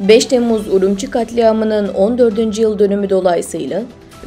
5 Temmuz Urumçi katliamının 14. yıl dönümü dolayısıyla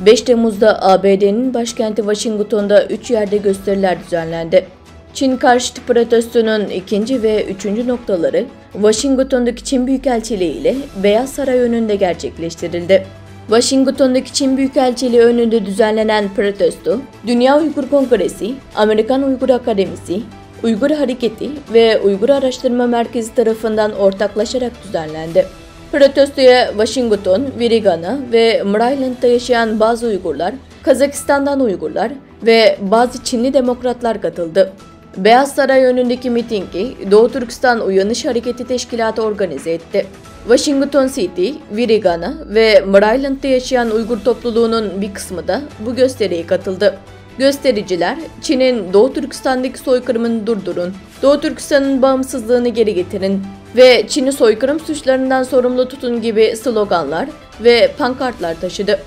5 Temmuz'da ABD'nin başkenti Washington'da 3 yerde gösteriler düzenlendi. Çin karşıtı protestonun ikinci ve üçüncü noktaları Washington'daki Çin Büyükelçiliği ile Beyaz Saray önünde gerçekleştirildi. Washington'daki Çin Büyükelçiliği önünde düzenlenen protesto, Dünya Uygur Kongresi, Amerikan Uygur Akademisi, Uygur Hareketi ve Uygur Araştırma Merkezi tarafından ortaklaşarak düzenlendi. Protestoya Washington, Virginia ve Maryland'da yaşayan bazı Uygurlar, Kazakistan'dan Uygurlar ve bazı Çinli demokratlar katıldı. Beyaz Saray önündeki mitingi Doğu Türkistan Uyanış Hareketi Teşkilatı organize etti. Washington City, Virginia ve Maryland'da yaşayan Uygur topluluğunun bir kısmı da bu gösteriye katıldı. Göstericiler, Çin'in Doğu Türkistan'daki soykırımını durdurun, Doğu Türkistan'ın bağımsızlığını geri getirin ve Çin'i soykırım suçlarından sorumlu tutun gibi sloganlar ve pankartlar taşıdı.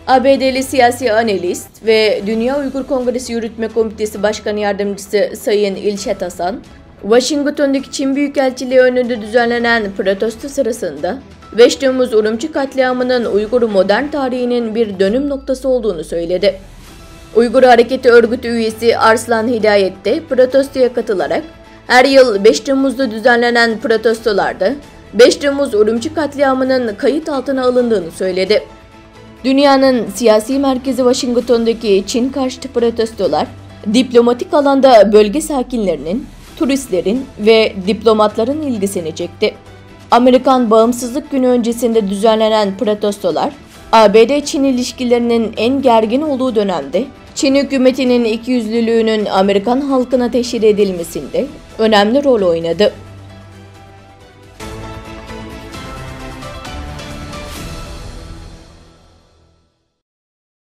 ABD'li siyasi analist ve Dünya Uygur Kongresi Yürütme Komitesi Başkan Yardımcısı Sayın İlşet Hasan, Washington'daki Çin Büyükelçiliği önünde düzenlenen protesto sırasında 5 Temmuz Urumçi katliamının Uygur modern tarihinin bir dönüm noktası olduğunu söyledi. Uygur Hareketi Örgütü üyesi Arslan Hidayet de protestoya katılarak her yıl 5 Temmuz'da düzenlenen protestolarda 5 Temmuz Urumçi katliamının kayıt altına alındığını söyledi. Dünyanın siyasi merkezi Washington'daki Çin karşıtı protestolar, diplomatik alanda bölge sakinlerinin, turistlerin ve diplomatların ilgisini çekti. Amerikan Bağımsızlık Günü öncesinde düzenlenen protestolar, ABD-Çin ilişkilerinin en gergin olduğu dönemde Çin hükümetinin ikiyüzlülüğünün Amerikan halkına teşhir edilmesinde önemli rol oynadı.